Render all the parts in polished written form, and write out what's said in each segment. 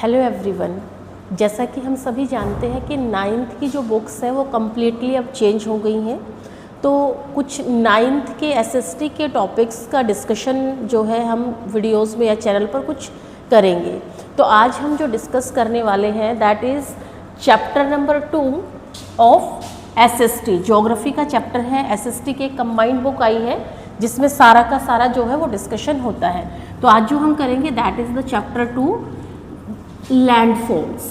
Hello everyone. जैसा कि हम सभी जानते हैं कि नाइन्थ की जो बुक्स है वो कम्प्लीटली अब चेंज हो गई हैं, तो कुछ नाइन्थ के एसएसटी के टॉपिक्स का डिस्कशन जो है हम वीडियोस में या चैनल पर कुछ करेंगे। तो आज हम जो डिस्कस करने वाले हैं that is chapter number 2 of SST. Geography का चैप्टर है, एसएसटी की कंबाइंड बुक आई है जिसमें सारा का सारा जो है वो डिस्कशन होता है। तो आज जो हम करेंगे दैट इज़ द चैप्टर 2 लैंडफॉल्स।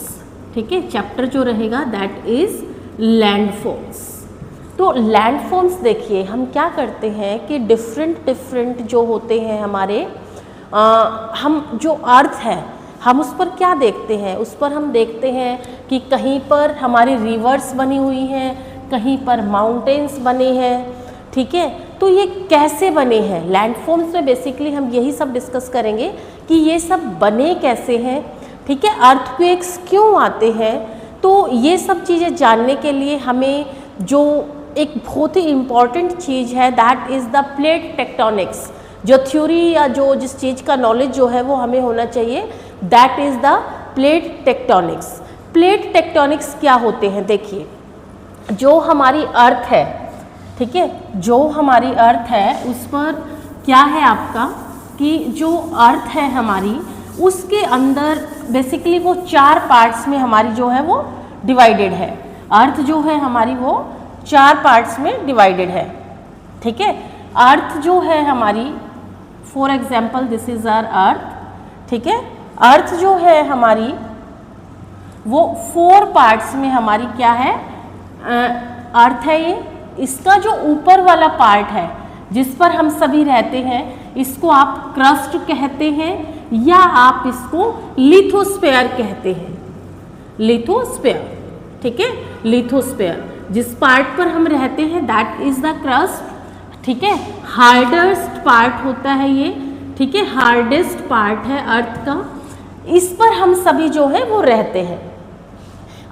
ठीक है, चैप्टर जो रहेगा दैट इज लैंडफॉल्स। तो लैंडफॉल्स देखिए हम क्या करते हैं कि डिफरेंट जो होते हैं हमारे हम जो अर्थ है हम उस पर क्या देखते हैं, उस पर हम देखते हैं कि कहीं पर हमारी रिवर्स बनी हुई हैं, कहीं पर माउंटेन्स बने हैं। ठीक है, तो ये कैसे बने हैं लैंडफॉल्स में बेसिकली हम यही सब डिस्कस करेंगे कि ये सब बने कैसे हैं। ठीक है, अर्थक्वेक्स क्यों आते हैं। तो ये सब चीज़ें जानने के लिए हमें जो एक बहुत ही इम्पॉर्टेंट चीज़ है that is the plate tectonics. जो थ्योरी या जो जिस चीज़ का नॉलेज जो है वो हमें होना चाहिए that is the plate tectonics. Plate tectonics क्या होते हैं, देखिए जो हमारी अर्थ है, ठीक है, जो हमारी अर्थ है उस पर क्या है आपका कि जो अर्थ है हमारी उसके अंदर बेसिकली वो 4 पार्ट्स में हमारी जो है वो डिवाइडेड है। अर्थ जो है हमारी वो 4 पार्ट्स में डिवाइडेड है। ठीक है, अर्थ जो है हमारी for example this is our earth. ठीक है, अर्थ जो है हमारी वो 4 पार्ट्स में हमारी क्या है अर्थ है। ये इसका जो ऊपर वाला पार्ट है जिस पर हम सभी रहते हैं इसको आप क्रस्ट कहते हैं या आप इसको लिथोस्फेयर कहते हैं। लिथोस्फेयर, ठीक है, लिथोस्फेयर जिस पार्ट पर हम रहते हैं दैट इज द क्रस्ट। ठीक है, हार्डेस्ट पार्ट होता है ये। ठीक है, हार्डेस्ट पार्ट है अर्थ का, इस पर हम सभी जो है वो रहते हैं।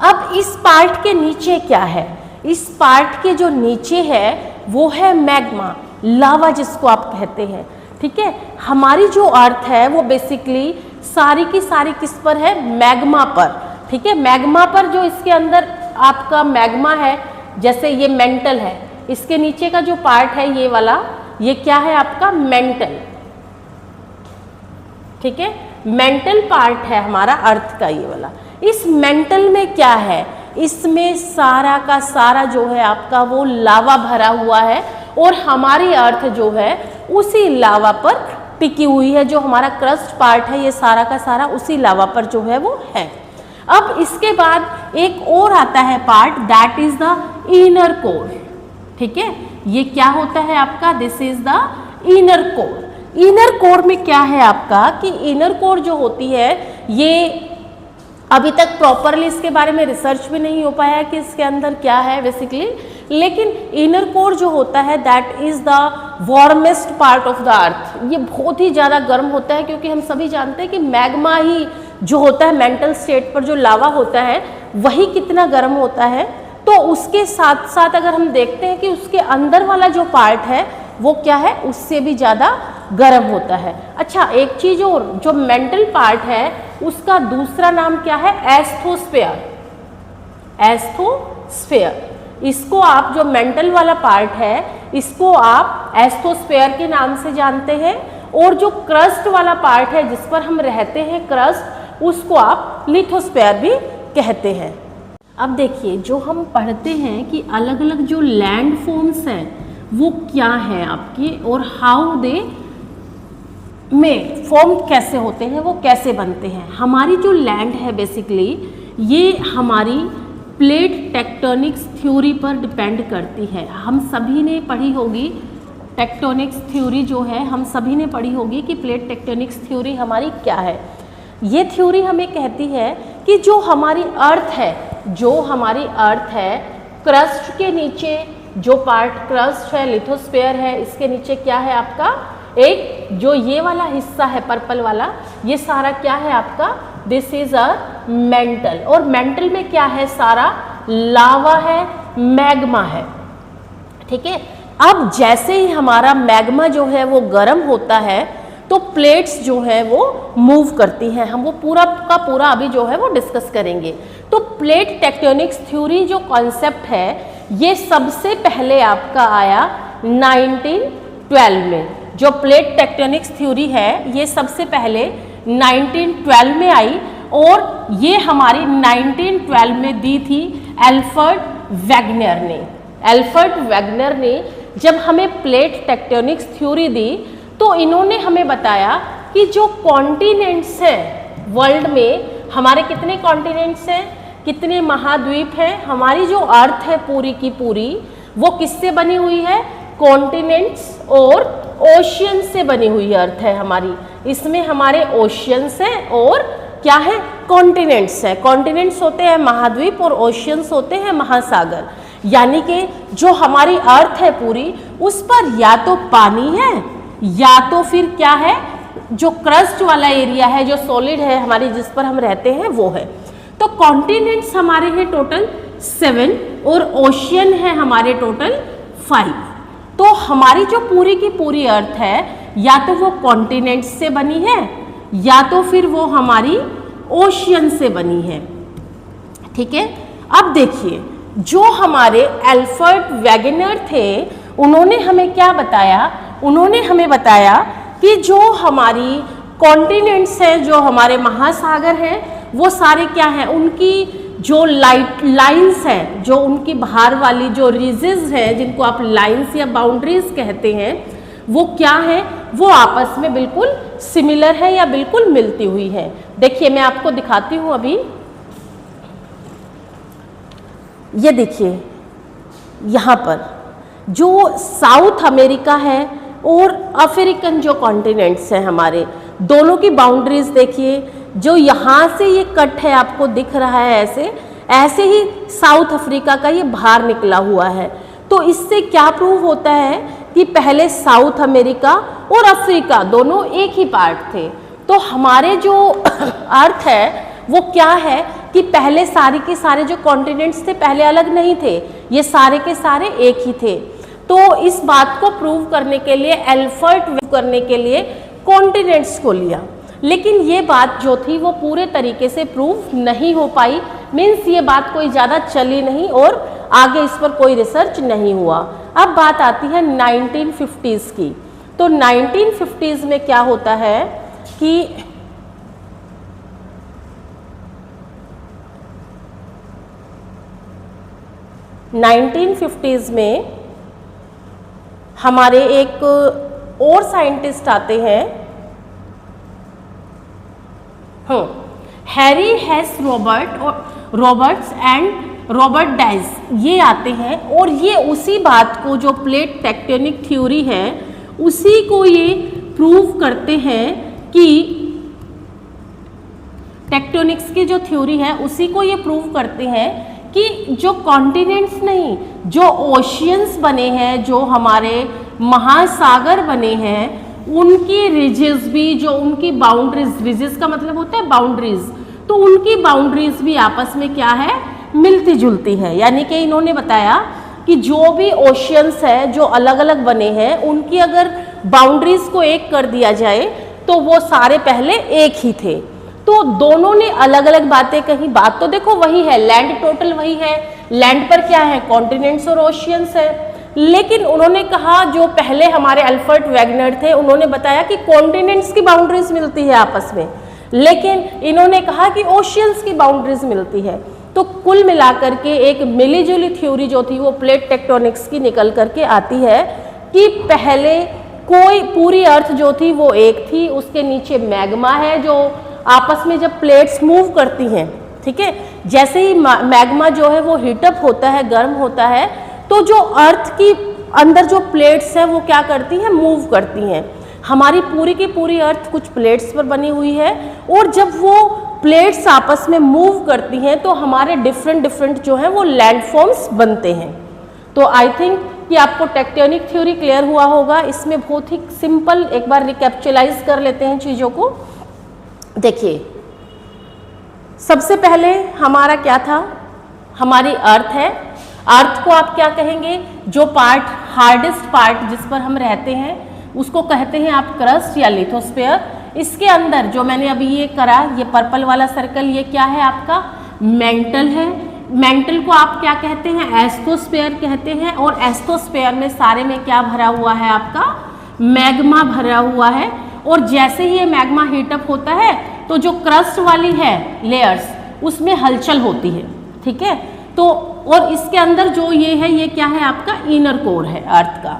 अब इस पार्ट के नीचे क्या है, इस पार्ट के जो नीचे है वो है मैग्मा, लावा जिसको आप कहते हैं। ठीक है, हमारी जो अर्थ है वो बेसिकली सारी की सारी किस पर है, मैग्मा पर। ठीक है, मैग्मा पर जो इसके अंदर आपका मैग्मा है, जैसे ये मेंटल है, इसके नीचे का जो पार्ट है ये वाला, ये क्या है आपका मेंटल। ठीक है, मेंटल पार्ट है हमारा अर्थ का ये वाला। इस मेंटल में क्या है, इसमें सारा का सारा जो है आपका वो लावा भरा हुआ है और हमारी अर्थ जो है उसी लावा पर टिकी हुई है। जो हमारा क्रस्ट पार्ट है ये सारा का सारा उसी लावा पर जो है वो है। अब इसके बाद एक और आता है part that is the inner core. ठीक है, ये क्या होता है आपका, this is the inner core. Inner core में क्या है आपका कि इनर कोर जो होती है ये अभी तक प्रॉपरली इसके बारे में रिसर्च भी नहीं हो पाया कि इसके अंदर क्या है बेसिकली, लेकिन इनर कोर जो होता है that is the warmest part of the earth. ये बहुत ही ज़्यादा गर्म होता है क्योंकि हम सभी जानते हैं कि मैग्मा ही जो होता है मेंटल स्टेट पर जो लावा होता है वही कितना गर्म होता है। तो उसके साथ साथ अगर हम देखते हैं कि उसके अंदर वाला जो पार्ट है वो क्या है, उससे भी ज़्यादा गर्म होता है। अच्छा, एक चीज़ और, जो मेंटल पार्ट है उसका दूसरा नाम क्या है, एस्थोस्फेयर। एस्थोस्फेयर, इसको आप जो मेंटल वाला पार्ट है इसको आप एस्थोस्फेयर के नाम से जानते हैं और जो क्रस्ट वाला पार्ट है जिस पर हम रहते हैं क्रस्ट, उसको आप लिथोस्फेयर भी कहते हैं। अब देखिए जो हम पढ़ते हैं कि अलग अलग जो लैंड फॉर्म्स हैं वो क्या हैं आपके और हाउ दे में फॉर्म कैसे होते हैं, वो कैसे बनते हैं। हमारी जो लैंड है बेसिकली ये हमारी प्लेट टेक्टोनिक्स थ्योरी पर डिपेंड करती है। हम सभी ने पढ़ी होगी टेक्टोनिक्स थ्योरी जो है, हम सभी ने पढ़ी होगी कि प्लेट टेक्टोनिक्स थ्योरी हमारी क्या है। ये थ्योरी हमें कहती है कि जो हमारी अर्थ है, जो हमारी अर्थ है क्रस्ट के नीचे जो पार्ट क्रस्ट है लिथोस्फेयर है, इसके नीचे क्या है आपका एक जो ये वाला हिस्सा है पर्पल वाला, ये सारा क्या है आपका, दिस इज अ मेंटल। और मेंटल में क्या है, सारा लावा है, मैग्मा है। ठीक है, अब जैसे ही हमारा मैग्मा जो है वो गर्म होता है तो प्लेट्स जो है वो मूव करती हैं। हम वो पूरा का पूरा अभी जो है वो डिस्कस करेंगे। तो प्लेट टेक्टोनिक्स थ्योरी जो कॉन्सेप्ट है ये सबसे पहले आपका आया 1912 में। जो प्लेट टेक्टोनिक्स थ्योरी है ये सबसे पहले 1912 में आई और ये हमारी 1912 में दी थी एल्फ्रेड वेगनर ने। एल्फ्रेड वेगनर ने जब हमें प्लेट टेक्टोनिक्स थ्योरी दी तो इन्होंने हमें बताया कि जो कॉन्टिनेंट्स हैं वर्ल्ड में, हमारे कितने कॉन्टिनेंट्स हैं, कितने महाद्वीप हैं, हमारी जो अर्थ है पूरी की पूरी वो किससे बनी हुई है, कॉन्टिनेंट्स और ओशियन से बनी हुई अर्थ है हमारी। इसमें हमारे ओशियंस हैं और क्या है, कॉन्टिनेंट्स है। कॉन्टिनेंट्स होते हैं महाद्वीप और ओशियंस होते हैं महासागर। यानी कि जो हमारी अर्थ है पूरी उस पर या तो पानी है या तो फिर क्या है, जो क्रस्ट वाला एरिया है, जो सॉलिड है हमारी जिस पर हम रहते हैं वो है। तो कॉन्टिनेंट्स हमारे हैं टोटल 7 और ओशियन है हमारे टोटल 5। तो हमारी जो पूरी की पूरी अर्थ है या तो वो कॉन्टिनेंट्स से बनी है या तो फिर वो हमारी ओशियन से बनी है। ठीक है, अब देखिए जो हमारे एल्फ्रेड वेगनर थे उन्होंने हमें क्या बताया, उन्होंने हमें बताया कि जो हमारी कॉन्टिनेंट्स हैं, जो हमारे महासागर हैं, वो सारे क्या हैं, उनकी जो लाइंस हैं, जो उनकी बाहर वाली जो रीजेस हैं जिनको आप लाइंस या बाउंड्रीज कहते हैं, वो क्या है, वो आपस में बिल्कुल सिमिलर है या बिल्कुल मिलती हुई है। देखिए मैं आपको दिखाती हूँ अभी, ये देखिए यहाँ पर जो साउथ अमेरिका है और अफ्रीकन जो कॉन्टिनेंट्स हैं हमारे, दोनों की बाउंड्रीज देखिए। जो यहाँ से ये कट है आपको दिख रहा है ऐसे, ऐसे ही साउथ अफ्रीका का ये बाहर निकला हुआ है। तो इससे क्या प्रूव होता है कि पहले साउथ अमेरिका और अफ्रीका दोनों एक ही पार्ट थे। तो हमारे जो अर्थ है वो क्या है कि पहले सारे के सारे जो कॉन्टिनेंट्स थे पहले अलग नहीं थे, ये सारे के सारे एक ही थे। तो इस बात को प्रूव करने के लिए एल्फ्रेड करने के लिए कॉन्टिनेंट्स को लिया, लेकिन ये बात जो थी वो पूरे तरीके से प्रूव नहीं हो पाई। मीन्स ये बात कोई ज़्यादा चली नहीं और आगे इस पर कोई रिसर्च नहीं हुआ। अब बात आती है 1950s की। तो 1950s में क्या होता है कि में हमारे एक और साइंटिस्ट आते हैं, Harry हेस Roberts and Robert dice, ये आते हैं और ये उसी बात को जो प्लेट टेक्टोनिक थ्योरी है उसी को ये प्रूव करते हैं कि टेक्टोनिक्स की जो थ्योरी है उसी को ये प्रूव करते हैं कि जो कॉन्टिनेंट्स नहीं, जो ओशियंस बने हैं, जो हमारे महासागर बने हैं, उनकी रिजेस भी, जो उनकी बाउंड्रीज, रिजेस का मतलब होता है बाउंड्रीज, तो उनकी बाउंड्रीज भी आपस में क्या है, मिलती जुलती है। यानी कि इन्होंने बताया कि जो भी ओशियंस है जो अलग अलग बने हैं उनकी अगर बाउंड्रीज को एक कर दिया जाए तो वो सारे पहले एक ही थे। तो दोनों ने अलग अलग बातें कही, बात तो देखो वही है, लैंड टोटल वही है, लैंड पर क्या है, कॉन्टिनेंट्स और ओशियंस है। लेकिन उन्होंने कहा, जो पहले हमारे एल्फ्रेड वेगनर थे उन्होंने बताया कि कॉन्टिनेंट्स की बाउंड्रीज मिलती है आपस में, लेकिन इन्होंने कहा कि ओशियंस की बाउंड्रीज मिलती है। तो कुल मिलाकर के एक मिली जुली थ्योरी जो थी वो प्लेट टेक्टोनिक्स की निकल करके आती है कि पहले कोई पूरी अर्थ जो थी वो एक थी, उसके नीचे मैग्मा है जो आपस में जब प्लेट्स मूव करती हैं, ठीक है, जैसे ही मैग्मा जो है वो हीटअप होता है, गर्म होता है, तो जो अर्थ की अंदर जो प्लेट्स हैं वो क्या करती हैं, मूव करती हैं। हमारी पूरी की पूरी अर्थ कुछ प्लेट्स पर बनी हुई है और जब वो प्लेट्स आपस में मूव करती हैं तो हमारे डिफरेंट जो है वो लैंडफॉर्म्स बनते हैं। तो आई थिंक कि आपको टेक्टोनिक थ्योरी क्लियर हुआ होगा। इसमें बहुत ही सिंपल एक बार रिकैप्चुलाइज कर लेते हैं चीज़ों को। देखिए, सबसे पहले हमारा क्या था, हमारी अर्थ है। अर्थ को आप क्या कहेंगे, जो पार्ट, हार्डेस्ट पार्ट जिस पर हम रहते हैं उसको कहते हैं आप क्रस्ट या लिथोस्फीयर। इसके अंदर जो मैंने अभी ये करा, ये पर्पल वाला सर्कल, ये क्या है आपका मेंटल है। मेंटल को आप क्या कहते हैं, एस्टोस्फीयर कहते हैं। और एस्टोस्फीयर में सारे में क्या भरा हुआ है आपका, मैग्मा भरा हुआ है। और जैसे ही ये मैग्मा हीटअप होता है तो जो क्रस्ट वाली है लेयर्स उसमें हलचल होती है, ठीक है। तो और इसके अंदर जो ये है, ये क्या है आपका इनर कोर है अर्थ का।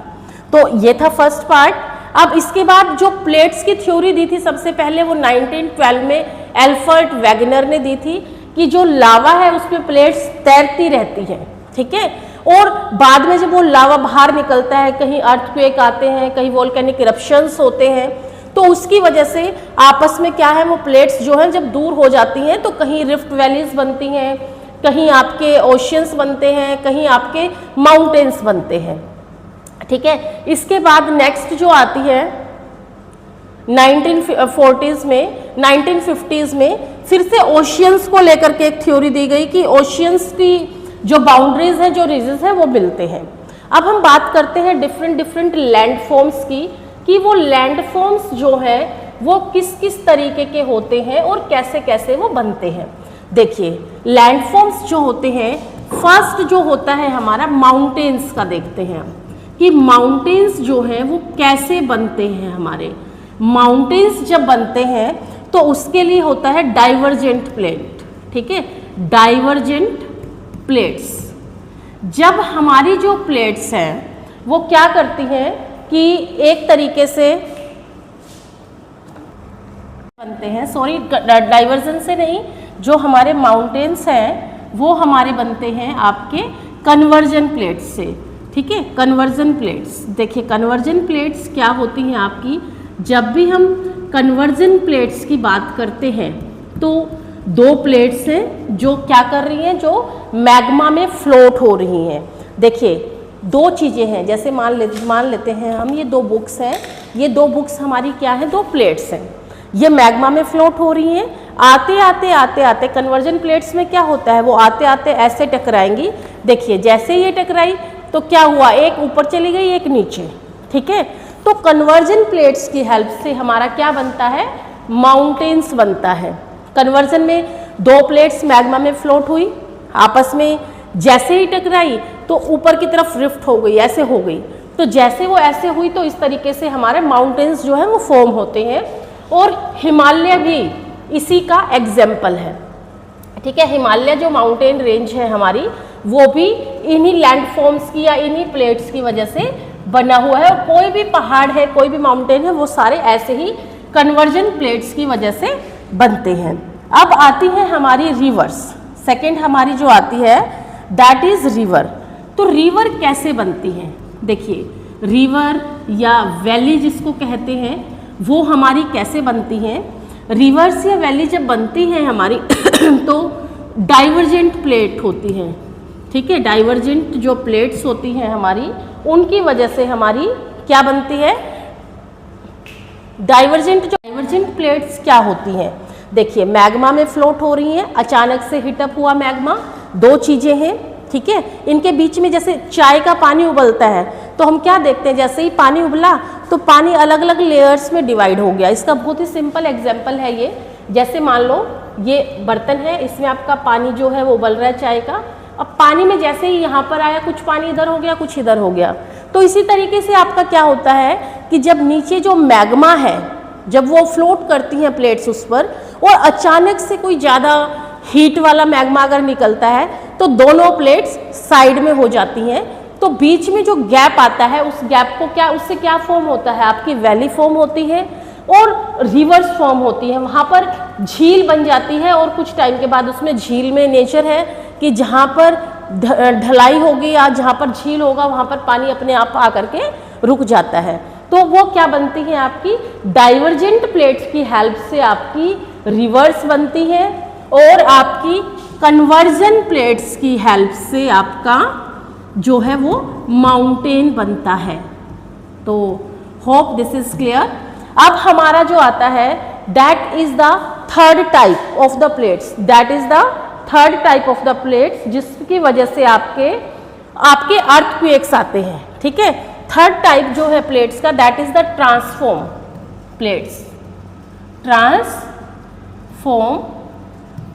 तो ये था फर्स्ट पार्ट। अब इसके बाद जो प्लेट्स की थ्योरी दी थी सबसे पहले, वो 1912 में एल्फर्ट वेगनर ने दी थी कि जो लावा है उसमें प्लेट्स तैरती रहती हैं, ठीक है। और बाद में जब वो लावा बाहर निकलता है, कहीं अर्थक्वेक आते हैं, कहीं वोल्केनिक इरप्शंस होते हैं, तो उसकी वजह से आपस में क्या है, वो प्लेट्स जो हैं जब दूर हो जाती हैं तो कहीं रिफ्ट वैलीज बनती हैं, कहीं आपके ओशियंस बनते हैं, कहीं आपके माउंटेन्स बनते हैं, ठीक है। इसके बाद नेक्स्ट जो आती है 1940s में, 1950s में फिर से ओशियंस को लेकर के एक थ्योरी दी गई कि ओशियंस की जो बाउंड्रीज हैं, जो रीजन्स हैं, वो मिलते हैं। अब हम बात करते हैं डिफरेंट लैंडफॉर्म्स की, कि वो लैंडफॉर्म्स जो है वो किस किस तरीके के होते हैं और कैसे कैसे वो बनते हैं। देखिए लैंडफॉर्म्स जो होते हैं, फर्स्ट जो होता है हमारा माउंटेन्स का देखते हैं कि माउंटेन्स जो हैं वो कैसे बनते हैं। हमारे माउंटेन्स जब बनते हैं तो उसके लिए होता है डाइवर्जेंट प्लेट, ठीक है, डाइवर्जेंट प्लेट्स। जब हमारी जो प्लेट्स हैं वो क्या करती हैं कि एक तरीके से बनते हैं, सॉरी डाइवर्जन से नहीं, जो हमारे माउंटेन्स हैं वो हमारे बनते हैं आपके कन्वर्जन प्लेट्स से, ठीक है, कन्वर्जन प्लेट्स। देखिए कन्वर्जन प्लेट्स क्या होती हैं आपकी, जब भी हम कन्वर्जन प्लेट्स की बात करते हैं तो दो प्लेट्स हैं जो क्या कर रही हैं, जो मैग्मा में फ्लोट हो रही हैं। देखिए दो चीज़ें हैं, जैसे मान लेते हैं हम, ये दो बुक्स हैं, ये दो बुक्स हमारी क्या है, दो प्लेट्स हैं, ये मैग्मा में फ्लोट हो रही हैं। आते आते कन्वर्जन प्लेट्स में क्या होता है, वो आते आते ऐसे टकराएंगी। देखिए जैसे ये टकराई तो क्या हुआ, एक ऊपर चली गई, एक नीचे, ठीक है। तो कन्वर्जन प्लेट्स की हेल्प से हमारा क्या बनता है, माउंटेन्स बनता है। कन्वर्जन में दो प्लेट्स मैग्मा में फ्लोट हुई, आपस में जैसे ही टकराई तो ऊपर की तरफ रिफ्ट हो गई, ऐसे हो गई। तो जैसे वो ऐसे हुई तो इस तरीके से हमारे माउंटेन्स जो है वो फॉर्म होते हैं। और हिमालय भी इसी का एग्जाम्पल है, ठीक है। हिमालय जो माउंटेन रेंज है हमारी, वो भी इन्हीं लैंडफॉर्म्स की या इन्हीं प्लेट्स की वजह से बना हुआ है। और कोई भी पहाड़ है, कोई भी माउंटेन है, वो सारे ऐसे ही कन्वर्जन प्लेट्स की वजह से बनते हैं। अब आती है हमारी रिवर्स, सेकेंड हमारी जो आती है दैट इज रिवर। तो रिवर कैसे बनती है, देखिए रिवर या वैली जिसको कहते हैं वो हमारी कैसे बनती हैं। रिवर्स या वैली जब बनती हैं हमारी तो डाइवर्जेंट प्लेट होती हैं, ठीक है। डाइवर्जेंट जो प्लेट्स होती हैं हमारी, उनकी वजह से हमारी क्या बनती है, डाइवर्जेंट प्लेट्स क्या होती हैं। देखिए मैग्मा में फ्लोट हो रही हैं, अचानक से हिटअप हुआ मैग्मा, दो चीज़ें हैं, ठीक है। इनके बीच में जैसे चाय का पानी उबलता है तो हम क्या देखते हैं, जैसे ही पानी उबला तो पानी अलग अलग लेयर्स में डिवाइड हो गया। इसका बहुत ही सिंपल एग्जांपल है ये। जैसे मान लो ये बर्तन है, इसमें आपका पानी जो है वो उबल रहा है चाय का। अब पानी में जैसे ही यहाँ पर आया, कुछ पानी इधर हो गया, कुछ इधर हो गया। तो इसी तरीके से आपका क्या होता है कि जब नीचे जो मैग्मा है, जब वो फ्लोट करती हैं प्लेट्स उस पर, और अचानक से कोई ज़्यादा हीट वाला मैग्मा अगर निकलता है तो दोनों प्लेट्स साइड में हो जाती हैं। तो बीच में जो गैप आता है, उस गैप को क्या, उससे क्या फॉर्म होता है, आपकी वैली फॉर्म होती है और रिवर्स फॉर्म होती है। वहाँ पर झील बन जाती है और कुछ टाइम के बाद उसमें झील में नेचर है कि जहाँ पर ढलाई होगी या जहाँ पर झील होगा वहाँ पर पानी अपने आप आकर के रुक जाता है। तो वो क्या बनती है, आपकी डाइवर्जेंट प्लेट्स की हेल्प से आपकी रिवर्स बनती है और आपकी कन्वर्जन प्लेट्स की हेल्प से आपका जो है वो माउंटेन बनता है। तो होप दिस इज क्लियर। अब हमारा जो आता है that is the third type of the plates, that is the third type of the plates जिसकी वजह से आपके अर्थक्वेक्स आते हैं, ठीक है। थर्ड टाइप जो है प्लेट्स का, that is the transform plates. Transform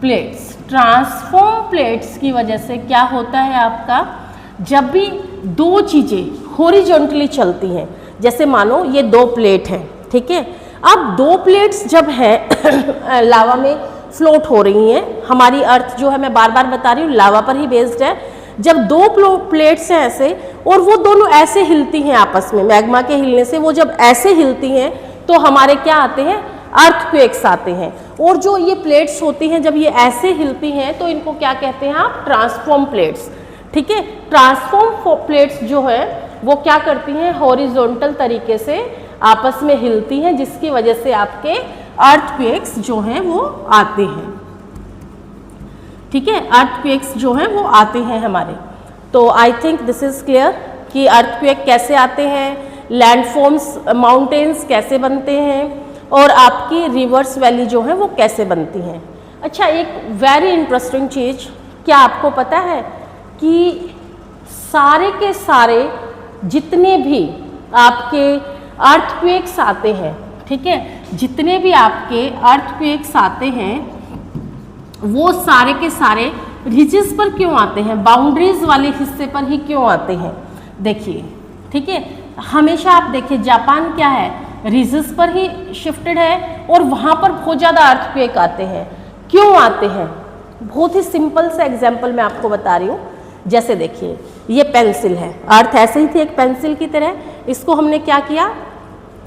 plates, transform plates की वजह से क्या होता है आपका, जब भी दो चीजें हॉरिजॉन्टली चलती हैं, जैसे मानो ये दो प्लेट हैं, ठीक है, अब दो प्लेट्स जब है लावा में फ्लोट हो रही हैं, हमारी अर्थ जो है मैं बार बार बता रही हूँ लावा पर ही बेस्ड है, जब दो प्लेट्स हैं ऐसे और वो दोनों ऐसे हिलती हैं आपस में, मैग्मा के हिलने से वो जब ऐसे हिलती हैं तो हमारे क्या आते हैं, अर्थक्वेक्स आते हैं। और जो ये प्लेट्स होती हैं जब ये ऐसे हिलती हैं तो इनको क्या कहते हैं आप, ट्रांसफॉर्म प्लेट्स, ठीक है। ट्रांसफॉर्म प्लेट्स जो है वो क्या करती हैं, हॉरिजॉन्टल तरीके से आपस में हिलती हैं, जिसकी वजह से आपके अर्थक्वेक्स जो हैं वो आते हैं, ठीक है, अर्थक्वेक्स जो हैं वो आते हैं हमारे। तो I think this is clear कि अर्थक्वेक कैसे आते हैं, लैंडफॉर्म्स माउंटेन्स कैसे बनते हैं, और आपकी रिवर्स वैली जो है वो कैसे बनती हैं। अच्छा, एक वेरी इंटरेस्टिंग चीज़, क्या आपको पता है कि सारे के सारे जितने भी आपके अर्थक्वेक्स आते हैं, ठीक है, जितने भी आपके अर्थक्वेक्स आते हैं वो सारे के सारे रिजेस पर क्यों आते हैं, बाउंड्रीज वाले हिस्से पर ही क्यों आते हैं, देखिए, ठीक है। हमेशा आप देखिए जापान क्या है, रिजेस पर ही शिफ्टेड है और वहाँ पर बहुत ज़्यादा अर्थक्वेक आते हैं, क्यों आते हैं, बहुत ही सिंपल सा एग्जाम्पल मैं आपको बता रही हूँ। जैसे देखिए ये पेंसिल है, अर्थ ऐसे ही थी एक पेंसिल की तरह, इसको हमने क्या किया,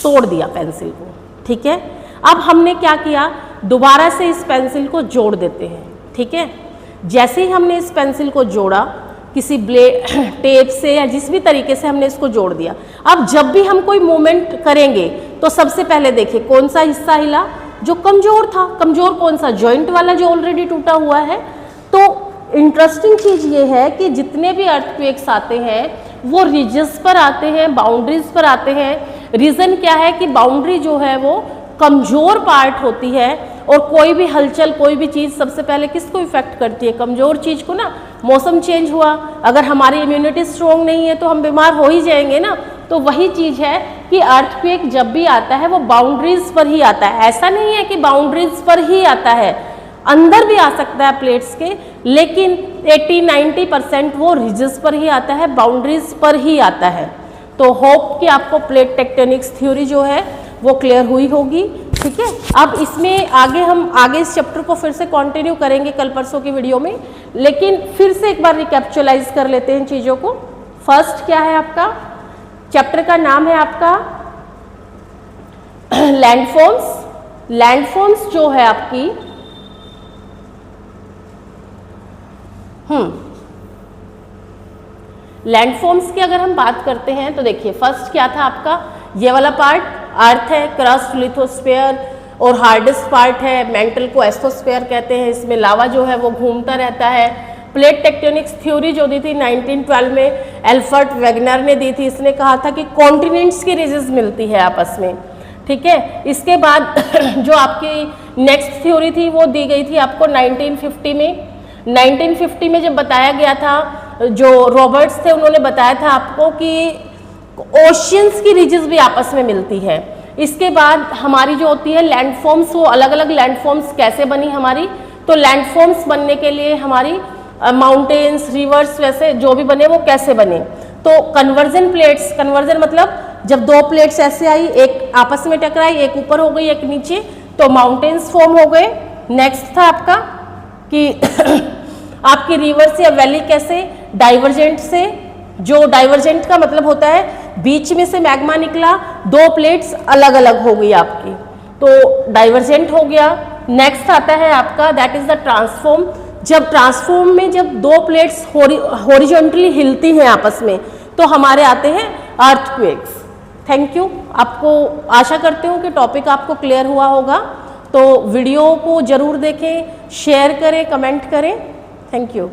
तोड़ दिया पेंसिल को, ठीक है। अब हमने क्या किया, दोबारा से इस पेंसिल को जोड़ देते हैं, ठीक है। जैसे ही हमने इस पेंसिल को जोड़ा किसी टेप से या जिस भी तरीके से हमने इसको जोड़ दिया, अब जब भी हम कोई मूवमेंट करेंगे तो सबसे पहले देखिए कौन सा हिस्सा हिला, जो कमजोर था, कमजोर कौन सा, जॉइंट वाला जो ऑलरेडी टूटा हुआ है। तो इंटरेस्टिंग चीज़ ये है कि जितने भी अर्थक्वेक्स आते हैं वो रिजेस पर आते हैं, बाउंड्रीज पर आते हैं। रीज़न क्या है कि बाउंड्री जो है वो कमज़ोर पार्ट होती है, और कोई भी हलचल, कोई भी चीज़ सबसे पहले किसको इफेक्ट करती है, कमज़ोर चीज़ को ना। मौसम चेंज हुआ, अगर हमारी इम्यूनिटी स्ट्रॉन्ग नहीं है तो हम बीमार हो ही जाएंगे ना। तो वही चीज़ है कि अर्थक्वेक जब भी आता है वो बाउंड्रीज पर ही आता है। ऐसा नहीं है कि बाउंड्रीज पर ही आता है, अंदर भी आ सकता है प्लेट्स के, लेकिन 80-90% वो रिजेस पर ही आता है, बाउंड्रीज पर ही आता है। तो होप कि आपको प्लेट टेक्टोनिक्स थ्योरी जो है वो क्लियर हुई होगी, ठीक है। अब इसमें हम आगे इस चैप्टर को फिर से कंटिन्यू करेंगे कल परसों की वीडियो में, लेकिन फिर से एक बार रिकैप्चुलाइज कर लेते हैं चीज़ों को। फर्स्ट क्या है आपका, चैप्टर का नाम है आपका लैंडफॉर्म्स। लैंडफॉर्म्स जो है आपकी लैंडफॉर्म्स की अगर हम बात करते हैं तो देखिए फर्स्ट क्या था आपका, ये वाला पार्ट अर्थ है, क्रस्ट, लिथोस्फीयर, और हार्डेस्ट पार्ट है मेंटल को एस्टोस्फीयर कहते हैं। इसमें लावा जो है वो घूमता रहता है। प्लेट टेक्टोनिक्स थ्योरी जो दी थी 1912 में एल्फर्ट वेगनर ने दी थी, इसने कहा था कि कॉन्टिनेंट्स की रिजेस मिलती है आपस में, ठीक है। इसके बाद जो आपकी नेक्स्ट थ्योरी थी वो दी गई थी आपको 1950 में। 1950 में जब बताया गया था, जो रॉबर्ट्स थे उन्होंने बताया था आपको कि ओशियंस की रिजेस भी आपस में मिलती है। इसके बाद हमारी जो होती है लैंडफॉर्म्स, वो अलग अलग लैंडफॉर्म्स कैसे बनी हमारी, तो लैंडफॉर्म्स बनने के लिए हमारी माउंटेन्स, रिवर्स, वैसे जो भी बने वो कैसे बने, तो कन्वर्जन प्लेट्स, कन्वर्जन मतलब जब दो प्लेट्स ऐसे आई, एक आपस में टकराई, एक ऊपर हो गई एक नीचे, तो माउंटेन्स फॉर्म हो गए। नेक्स्ट था आपका कि आपकी रिवर्स या वैली कैसे, डाइवर्जेंट से, जो डाइवर्जेंट का मतलब होता है बीच में से मैग्मा निकला, दो प्लेट्स अलग अलग हो गई आपकी, तो डाइवर्जेंट हो गया। नेक्स्ट आता है आपका दैट इज द ट्रांसफॉर्म। जब ट्रांसफॉर्म में जब दो प्लेट्स हॉरिजॉन्टली हिलती हैं आपस में, तो हमारे आते हैं अर्थक्वेक्स। थैंक यू, आपको आशा करती हूँ कि टॉपिक आपको क्लियर हुआ होगा। तो वीडियो को जरूर देखें, शेयर करें, कमेंट करें। Thank you.